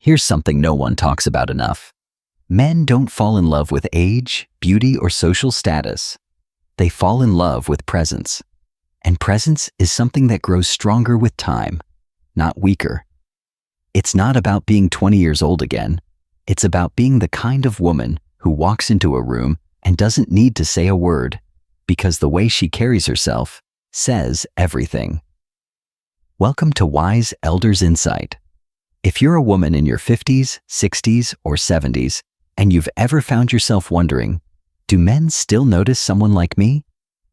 Here's something no one talks about enough. Men don't fall in love with age, beauty, or social status. They fall in love with presence. And presence is something that grows stronger with time, not weaker. It's not about being 20 years old again. It's about being the kind of woman who walks into a room and doesn't need to say a word, because the way she carries herself says everything. Welcome to Wise Elders Insight. If you're a woman in your 50s, 60s, or 70s, and you've ever found yourself wondering, do men still notice someone like me?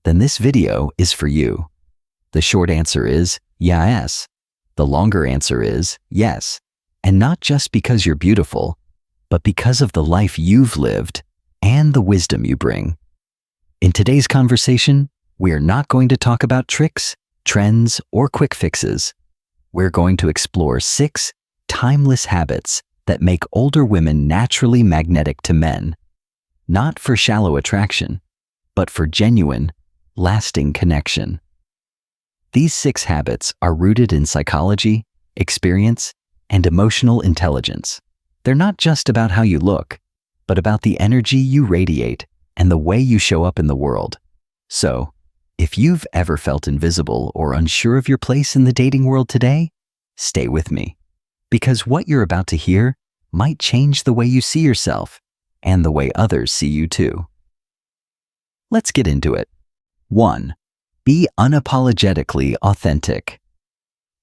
Then this video is for you. The short answer is yes. The longer answer is yes. And not just because you're beautiful, but because of the life you've lived and the wisdom you bring. In today's conversation, we are not going to talk about tricks, trends, or quick fixes. We're going to explore 6 timeless habits that make older women naturally magnetic to men, not for shallow attraction, but for genuine, lasting connection. These 6 habits are rooted in psychology, experience, and emotional intelligence. They're not just about how you look, but about the energy you radiate and the way you show up in the world. So, if you've ever felt invisible or unsure of your place in the dating world today, stay with me. Because what you're about to hear might change the way you see yourself and the way others see you too. Let's get into it. 1. Be unapologetically authentic.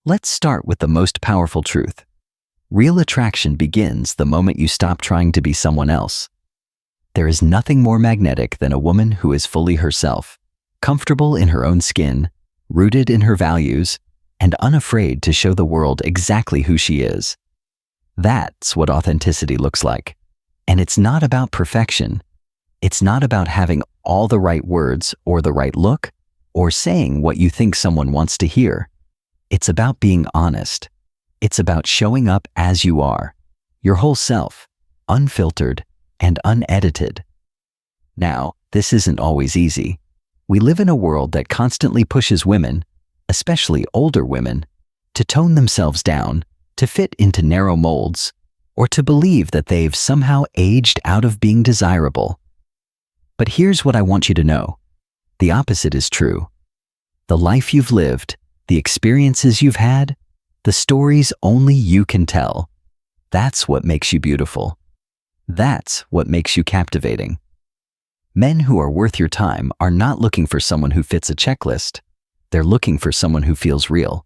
Let's start with the most powerful truth. Real attraction begins the moment you stop trying to be someone else. There is nothing more magnetic than a woman who is fully herself, comfortable in her own skin, rooted in her values, and unafraid to show the world exactly who she is. That's what authenticity looks like. And it's not about perfection. It's not about having all the right words or the right look or saying what you think someone wants to hear. It's about being honest. It's about showing up as you are, your whole self, unfiltered and unedited. Now, this isn't always easy. We live in a world that constantly pushes women, especially older women, to tone themselves down, to fit into narrow molds, or to believe that they've somehow aged out of being desirable. But here's what I want you to know. The opposite is true. The life you've lived, the experiences you've had, the stories only you can tell. That's what makes you beautiful. That's what makes you captivating. Men who are worth your time are not looking for someone who fits a checklist. They're looking for someone who feels real,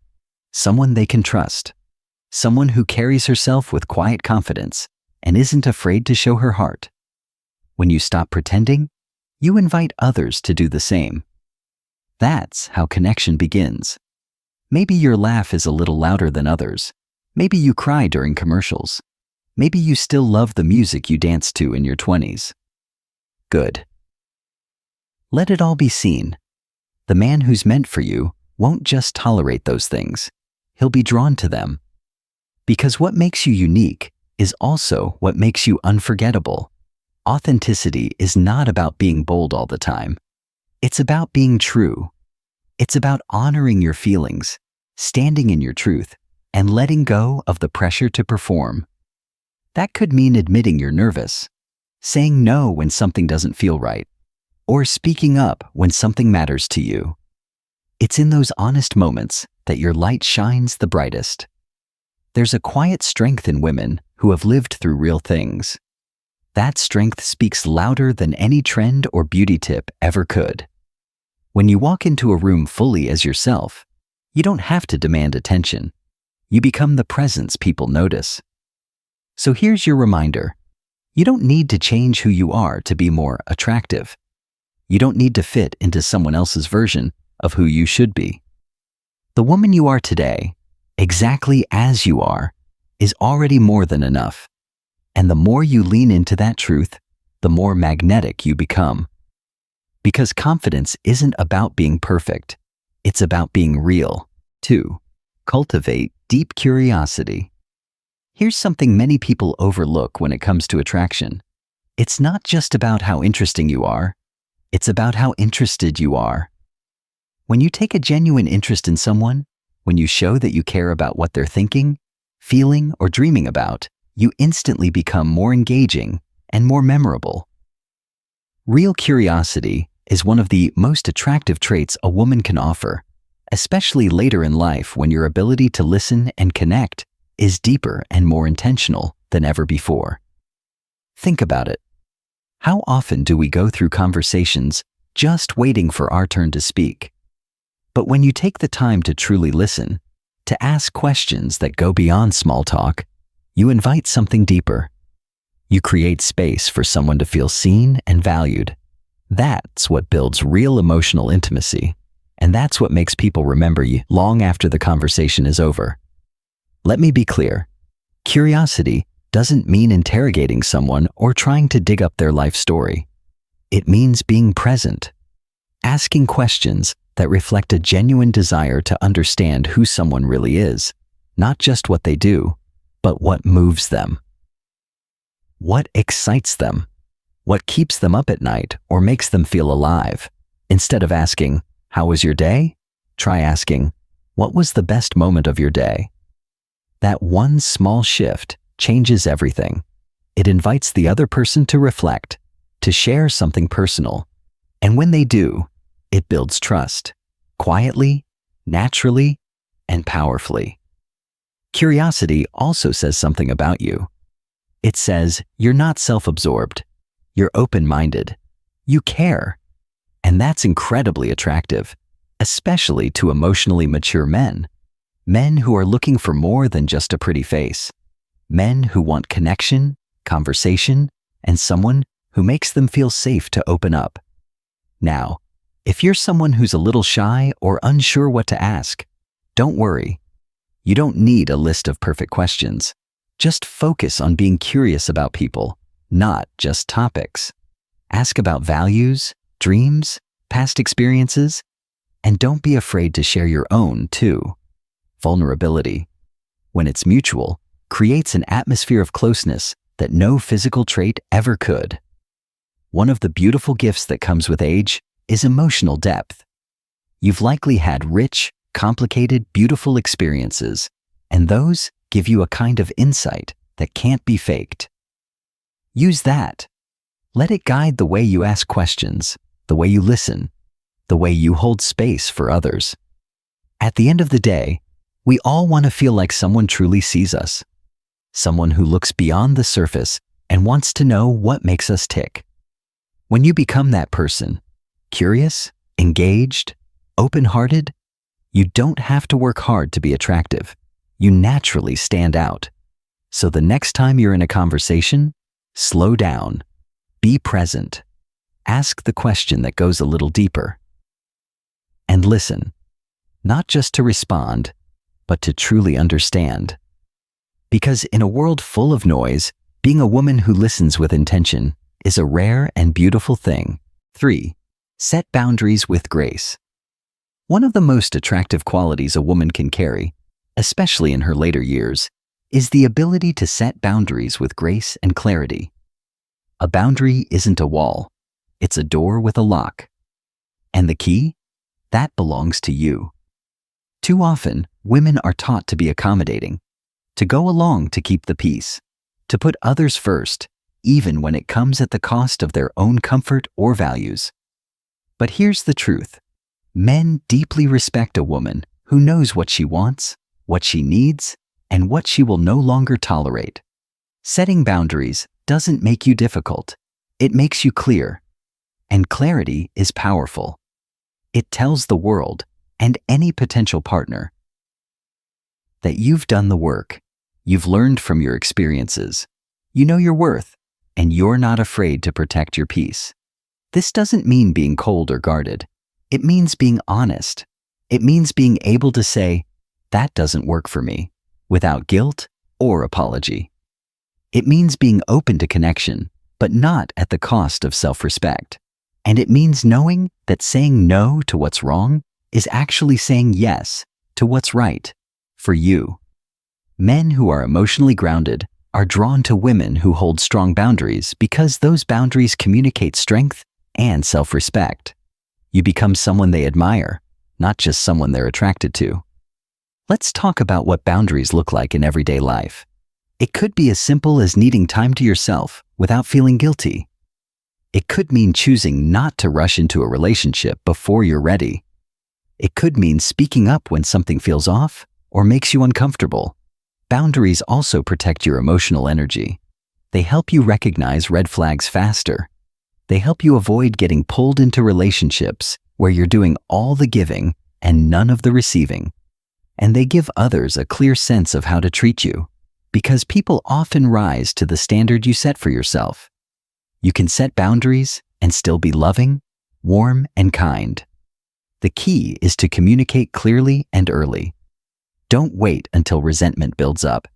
someone they can trust, someone who carries herself with quiet confidence and isn't afraid to show her heart. When you stop pretending, you invite others to do the same. That's how connection begins. Maybe your laugh is a little louder than others. Maybe you cry during commercials. Maybe you still love the music you danced to in your 20s. Good. Let it all be seen. The man who's meant for you won't just tolerate those things. He'll be drawn to them. Because what makes you unique is also what makes you unforgettable. Authenticity is not about being bold all the time. It's about being true. It's about honoring your feelings, standing in your truth, and letting go of the pressure to perform. That could mean admitting you're nervous, saying no when something doesn't feel right, or speaking up when something matters to you. It's in those honest moments that your light shines the brightest. There's a quiet strength in women who have lived through real things. That strength speaks louder than any trend or beauty tip ever could. When you walk into a room fully as yourself, you don't have to demand attention. You become the presence people notice. So here's your reminder. You don't need to change who you are to be more attractive. You don't need to fit into someone else's version of who you should be. The woman you are today, exactly as you are, is already more than enough. And the more you lean into that truth, the more magnetic you become. Because confidence isn't about being perfect. It's about being real. 2. Cultivate deep curiosity. Here's something many people overlook when it comes to attraction. It's not just about how interesting you are. It's about how interested you are. When you take a genuine interest in someone, when you show that you care about what they're thinking, feeling, or dreaming about, you instantly become more engaging and more memorable. Real curiosity is one of the most attractive traits a woman can offer, especially later in life when your ability to listen and connect is deeper and more intentional than ever before. Think about it. How often do we go through conversations just waiting for our turn to speak? But when you take the time to truly listen, to ask questions that go beyond small talk, you invite something deeper. You create space for someone to feel seen and valued. That's what builds real emotional intimacy, and that's what makes people remember you long after the conversation is over. Let me be clear. Curiosity doesn't mean interrogating someone or trying to dig up their life story. It means being present, asking questions that reflect a genuine desire to understand who someone really is, not just what they do, but what moves them. What excites them? What keeps them up at night or makes them feel alive? Instead of asking, "How was your day?" try asking, "What was the best moment of your day?" That one small shift changes everything. It invites the other person to reflect, to share something personal. And when they do, it builds trust, quietly, naturally, and powerfully. Curiosity also says something about you. It says you're not self-absorbed. You're open-minded. You care. And that's incredibly attractive, especially to emotionally mature men. Men who are looking for more than just a pretty face. Men who want connection, conversation, and someone who makes them feel safe to open up. Now, if you're someone who's a little shy or unsure what to ask, don't worry. You don't need a list of perfect questions. Just focus on being curious about people, not just topics. Ask about values, dreams, past experiences, and don't be afraid to share your own, too. Vulnerability, when it's mutual, creates an atmosphere of closeness that no physical trait ever could. One of the beautiful gifts that comes with age is emotional depth. You've likely had rich, complicated, beautiful experiences, and those give you a kind of insight that can't be faked. Use that. Let it guide the way you ask questions, the way you listen, the way you hold space for others. At the end of the day, we all want to feel like someone truly sees us, someone who looks beyond the surface and wants to know what makes us tick. When you become that person, curious, engaged, open-hearted, you don't have to work hard to be attractive. You naturally stand out. So the next time you're in a conversation, slow down, be present, ask the question that goes a little deeper, and listen, not just to respond, but to truly understand. Because in a world full of noise, being a woman who listens with intention is a rare and beautiful thing. 3. Set boundaries with grace. One of the most attractive qualities a woman can carry, especially in her later years, is the ability to set boundaries with grace and clarity. A boundary isn't a wall, it's a door with a lock. And the key? That belongs to you. Too often, women are taught to be accommodating, to go along to keep the peace, to put others first, even when it comes at the cost of their own comfort or values. But here's the truth. Men deeply respect a woman who knows what she wants, what she needs, and what she will no longer tolerate. Setting boundaries doesn't make you difficult. It makes you clear. And clarity is powerful. It tells the world and any potential partner that you've done the work, you've learned from your experiences, you know your worth, and you're not afraid to protect your peace. This doesn't mean being cold or guarded. It means being honest. It means being able to say, "That doesn't work for me," without guilt or apology. It means being open to connection, but not at the cost of self-respect. And it means knowing that saying no to what's wrong is actually saying yes to what's right for you. Men who are emotionally grounded are drawn to women who hold strong boundaries because those boundaries communicate strength and self-respect. You become someone they admire, not just someone they're attracted to. Let's talk about what boundaries look like in everyday life. It could be as simple as needing time to yourself without feeling guilty. It could mean choosing not to rush into a relationship before you're ready. It could mean speaking up when something feels off or makes you uncomfortable. Boundaries also protect your emotional energy. They help you recognize red flags faster. They help you avoid getting pulled into relationships where you're doing all the giving and none of the receiving. And they give others a clear sense of how to treat you, because people often rise to the standard you set for yourself. You can set boundaries and still be loving, warm, and kind. The key is to communicate clearly and early. Don't wait until resentment builds up.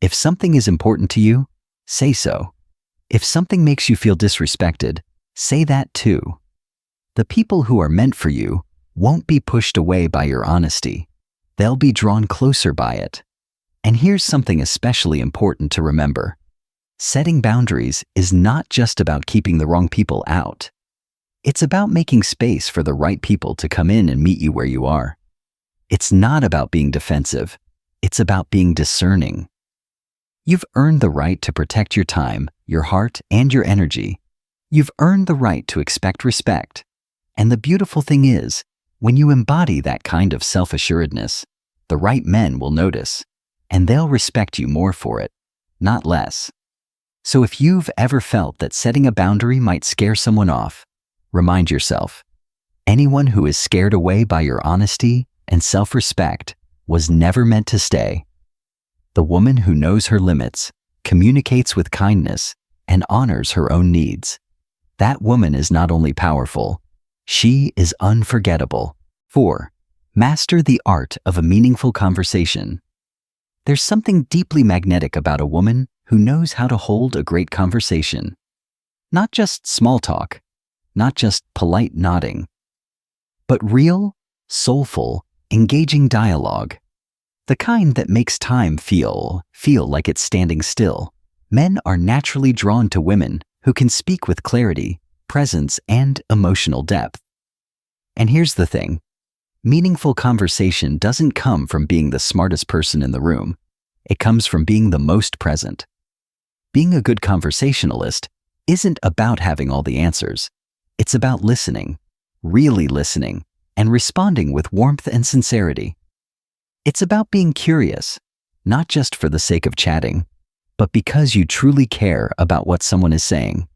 If something is important to you, say so. If something makes you feel disrespected, say that too. The people who are meant for you won't be pushed away by your honesty. They'll be drawn closer by it. And here's something especially important to remember. Setting boundaries is not just about keeping the wrong people out. It's about making space for the right people to come in and meet you where you are. It's not about being defensive. It's about being discerning. You've earned the right to protect your time, your heart, and your energy. You've earned the right to expect respect. And the beautiful thing is, when you embody that kind of self-assuredness, the right men will notice, and they'll respect you more for it, not less. So if you've ever felt that setting a boundary might scare someone off, remind yourself, anyone who is scared away by your honesty and self-respect was never meant to stay. The woman who knows her limits, communicates with kindness, and honors her own needs. That woman is not only powerful, she is unforgettable. 4. Master the art of a meaningful conversation. There's something deeply magnetic about a woman who knows how to hold a great conversation. Not just small talk, not just polite nodding, but real, soulful, engaging dialogue. The kind that makes time feel like it's standing still. Men are naturally drawn to women who can speak with clarity, presence, and emotional depth. And here's the thing. Meaningful conversation doesn't come from being the smartest person in the room. It comes from being the most present. Being a good conversationalist isn't about having all the answers. It's about listening, really listening, and responding with warmth and sincerity. It's about being curious, not just for the sake of chatting, but because you truly care about what someone is saying.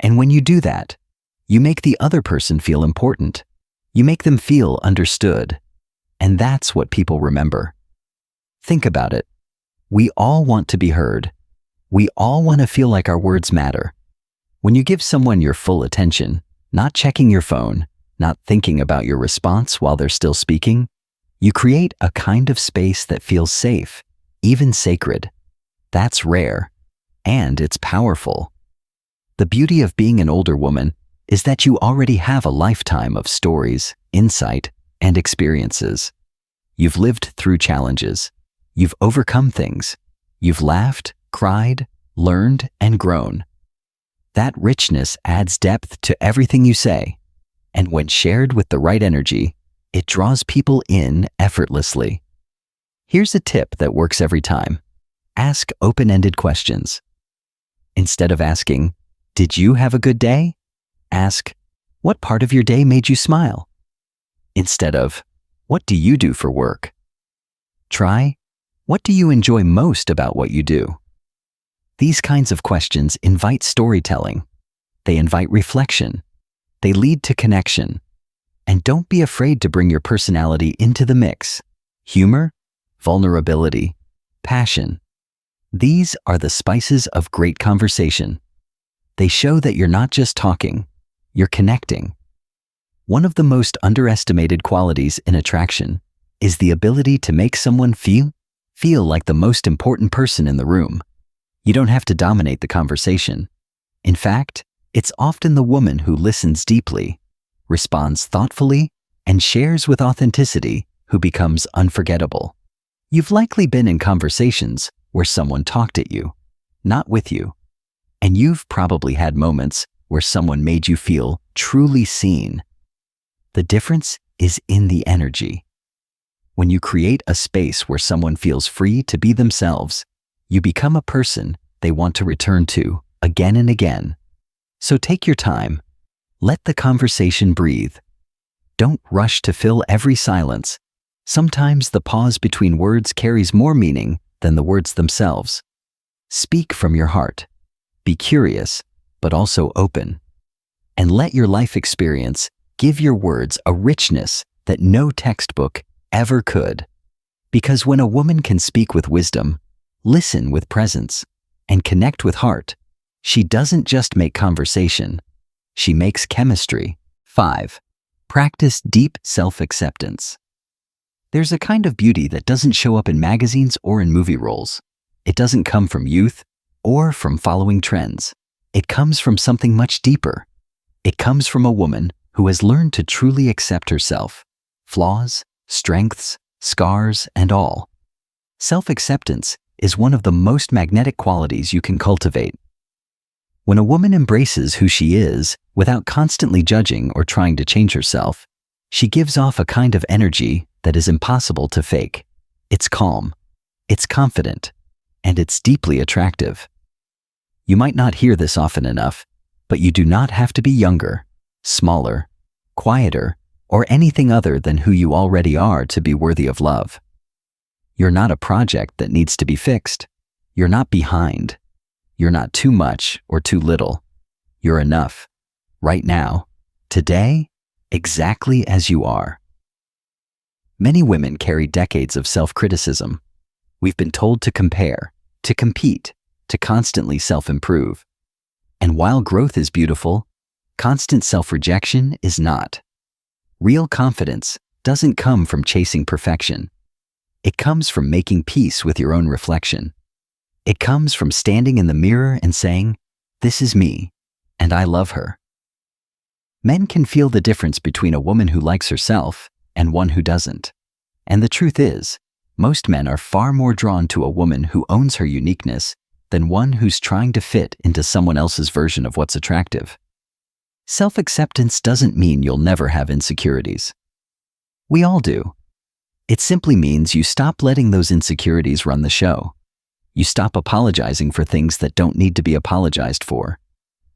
And when you do that, you make the other person feel important. You make them feel understood. And that's what people remember. Think about it. We all want to be heard. We all want to feel like our words matter. When you give someone your full attention, not checking your phone, not thinking about your response while they're still speaking, you create a kind of space that feels safe, even sacred. That's rare, and it's powerful. The beauty of being an older woman is that you already have a lifetime of stories, insight, and experiences. You've lived through challenges. You've overcome things. You've laughed, cried, learned, and grown. That richness adds depth to everything you say, and when shared with the right energy, it draws people in effortlessly. Here's a tip that works every time. Ask open-ended questions. Instead of asking, "Did you have a good day?" ask, "What part of your day made you smile?" Instead of, "What do you do for work?" try, "What do you enjoy most about what you do?" These kinds of questions invite storytelling. They invite reflection. They lead to connection. And don't be afraid to bring your personality into the mix. Humor, vulnerability, passion. These are the spices of great conversation. They show that you're not just talking, you're connecting. One of the most underestimated qualities in attraction is the ability to make someone feel like the most important person in the room. You don't have to dominate the conversation. In fact, it's often the woman who listens deeply, responds thoughtfully, and shares with authenticity who becomes unforgettable. You've likely been in conversations where someone talked at you, not with you. And you've probably had moments where someone made you feel truly seen. The difference is in the energy. When you create a space where someone feels free to be themselves, You become a person they want to return to again and again. So take your time. Let the conversation breathe. Don't rush to fill every silence. Sometimes the pause between words carries more meaning than the words themselves. Speak from your heart. Be curious, but also open. And let your life experience give your words a richness that no textbook ever could. Because when a woman can speak with wisdom, listen with presence, and connect with heart, she doesn't just make conversation, she makes chemistry. 5. Practice deep self-acceptance. There's a kind of beauty that doesn't show up in magazines or in movie roles. It doesn't come from youth or from following trends. It comes from something much deeper. It comes from a woman who has learned to truly accept herself, flaws, strengths, scars, and all. Self-acceptance is one of the most magnetic qualities you can cultivate. When a woman embraces who she is without constantly judging or trying to change herself, she gives off a kind of energy that is impossible to fake. It's calm, it's confident, and it's deeply attractive. You might not hear this often enough, but you do not have to be younger, smaller, quieter, or anything other than who you already are to be worthy of love. You're not a project that needs to be fixed. You're not behind. You're not too much or too little. You're enough. Right now, today, exactly as you are. Many women carry decades of self-criticism. We've been told to compare, to compete, to constantly self-improve. And while growth is beautiful, constant self-rejection is not. Real confidence doesn't come from chasing perfection. It comes from making peace with your own reflection. It comes from standing in the mirror and saying, "This is me, and I love her." Men can feel the difference between a woman who likes herself and one who doesn't. And the truth is, most men are far more drawn to a woman who owns her uniqueness than one who's trying to fit into someone else's version of what's attractive. Self-acceptance doesn't mean you'll never have insecurities. We all do. It simply means you stop letting those insecurities run the show. You stop apologizing for things that don't need to be apologized for.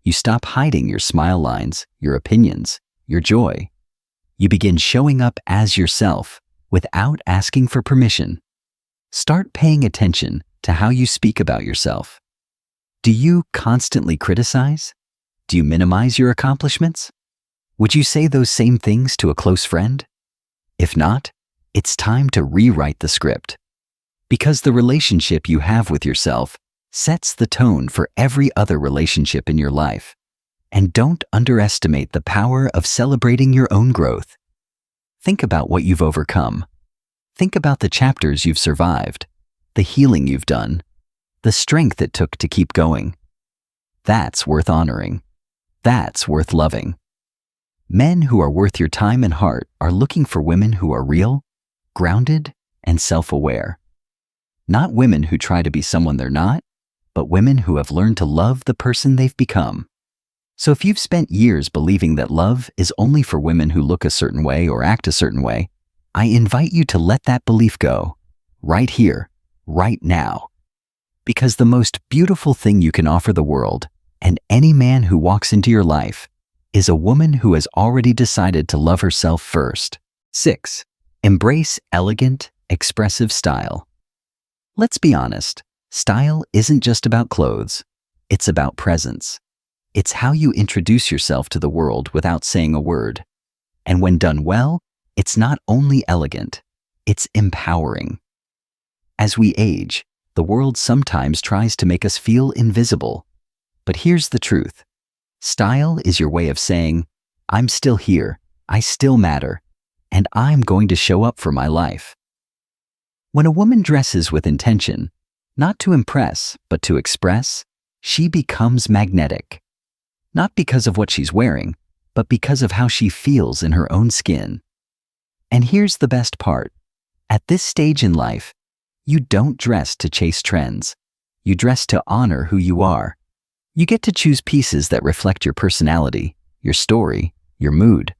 You stop hiding your smile lines, your opinions, your joy. You begin showing up as yourself without asking for permission. Start paying attention to how you speak about yourself. Do you constantly criticize? Do you minimize your accomplishments? Would you say those same things to a close friend? If not, it's time to rewrite the script. Because the relationship you have with yourself sets the tone for every other relationship in your life. And don't underestimate the power of celebrating your own growth. Think about what you've overcome. Think about the chapters you've survived, the healing you've done, the strength it took to keep going. That's worth honoring. That's worth loving. Men who are worth your time and heart are looking for women who are real, grounded, and self-aware. Not women who try to be someone they're not, but women who have learned to love the person they've become. So if you've spent years believing that love is only for women who look a certain way or act a certain way, I invite you to let that belief go, right here, right now. Because the most beautiful thing you can offer the world, and any man who walks into your life, is a woman who has already decided to love herself first. 6. Embrace elegant, expressive style. Let's be honest, style isn't just about clothes, it's about presence. It's how you introduce yourself to the world without saying a word. And when done well, it's not only elegant, it's empowering. As we age, the world sometimes tries to make us feel invisible. But here's the truth. Style is your way of saying, I'm still here, I still matter, and I'm going to show up for my life. When a woman dresses with intention, not to impress, but to express, she becomes magnetic. Not because of what she's wearing, but because of how she feels in her own skin. And here's the best part. At this stage in life, you don't dress to chase trends. You dress to honor who you are. You get to choose pieces that reflect your personality, your story, your mood.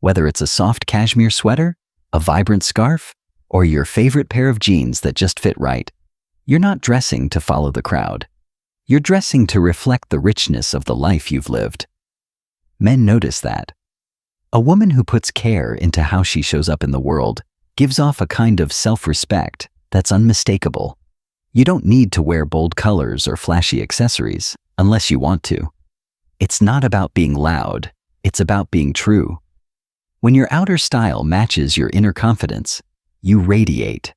Whether it's a soft cashmere sweater, a vibrant scarf, or your favorite pair of jeans that just fit right, You're not dressing to follow the crowd. You're dressing to reflect the richness of the life you've lived. Men notice that. A woman who puts care into how she shows up in the world gives off a kind of self-respect that's unmistakable. You don't need to wear bold colors or flashy accessories unless you want to. It's not about being loud, it's about being true. When your outer style matches your inner confidence, you radiate.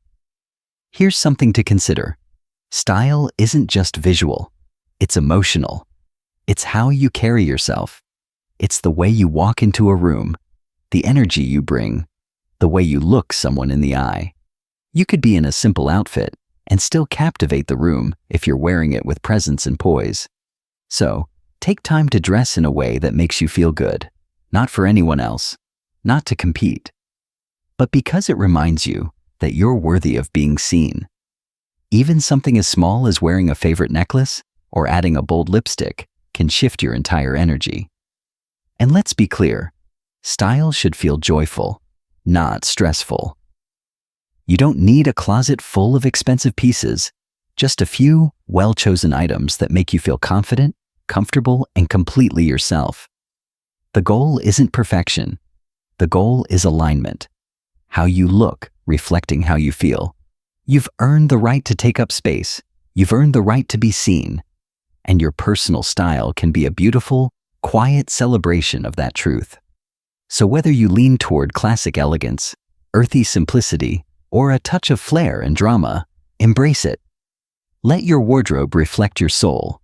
Here's something to consider. Style isn't just visual, it's emotional. It's how you carry yourself. It's the way you walk into a room, the energy you bring, the way you look someone in the eye. You could be in a simple outfit and still captivate the room if you're wearing it with presence and poise. So, take time to dress in a way that makes you feel good, not for anyone else, not to compete, but because it reminds you that you're worthy of being seen. Even something as small as wearing a favorite necklace or adding a bold lipstick can shift your entire energy. And let's be clear, style should feel joyful, not stressful. You don't need a closet full of expensive pieces, just a few well-chosen items that make you feel confident, comfortable, and completely yourself. The goal isn't perfection. The goal is alignment. How you look, reflecting how you feel. You've earned the right to take up space. You've earned the right to be seen. And your personal style can be a beautiful, quiet celebration of that truth. So whether you lean toward classic elegance, earthy simplicity, or a touch of flair and drama, embrace it. Let your wardrobe reflect your soul.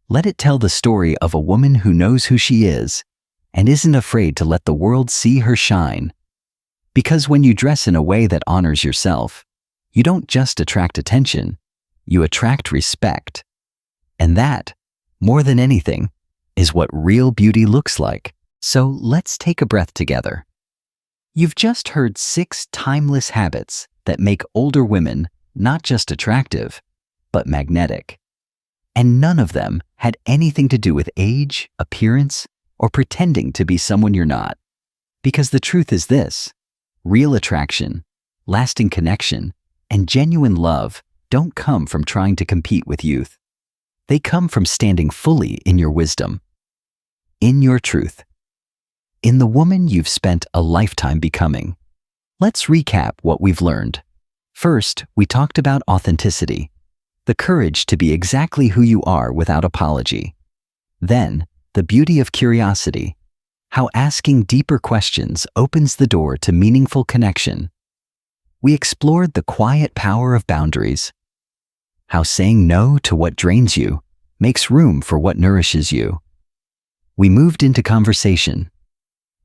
Let it tell the story of a woman who knows who she is and isn't afraid to let the world see her shine. Because when you dress in a way that honors yourself, you don't just attract attention, you attract respect. And that, more than anything, is what real beauty looks like. So let's take a breath together. You've just heard 6 timeless habits that make older women not just attractive, but magnetic. And none of them had anything to do with age, appearance, or pretending to be someone you're not. Because the truth is this: real attraction, lasting connection, and genuine love don't come from trying to compete with youth. They come from standing fully in your wisdom, in your truth, in the woman you've spent a lifetime becoming. Let's recap what we've learned. First, we talked about authenticity, the courage to be exactly who you are without apology. Then, the beauty of curiosity, how asking deeper questions opens the door to meaningful connection. We explored the quiet power of boundaries, how saying no to what drains you makes room for what nourishes you. We moved into conversation,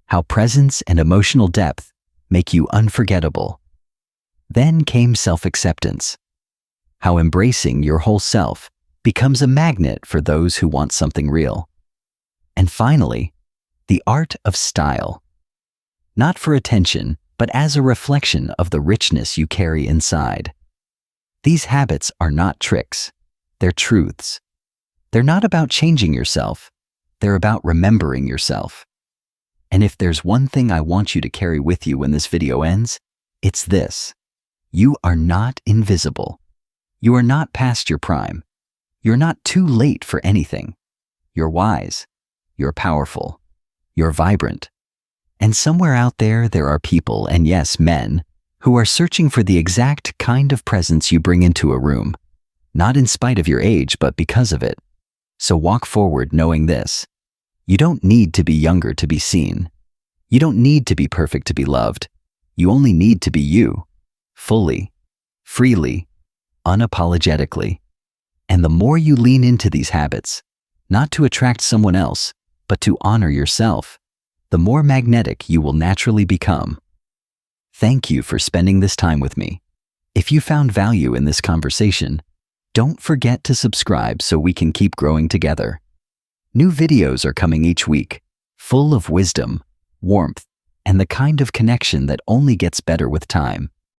how presence and emotional depth make you unforgettable. Then came self-acceptance, how embracing your whole self becomes a magnet for those who want something real. And finally, the art of style, not for attention, but as a reflection of the richness you carry inside. These habits are not tricks, they're truths. They're not about changing yourself, they're about remembering yourself. And if there's one thing I want you to carry with you when this video ends, it's this: you are not invisible. You are not past your prime. You're not too late for anything. You're wise. You're powerful. You're vibrant. And somewhere out there, there are people, and yes, men, who are searching for the exact kind of presence you bring into a room, not in spite of your age, but because of it. So walk forward knowing this: you don't need to be younger to be seen. You don't need to be perfect to be loved. You only need to be you, fully, freely, unapologetically. And the more you lean into these habits, not to attract someone else, but to honor yourself, the more magnetic you will naturally become. Thank you for spending this time with me. If you found value in this conversation, don't forget to subscribe so we can keep growing together. New videos are coming each week, full of wisdom, warmth, and the kind of connection that only gets better with time.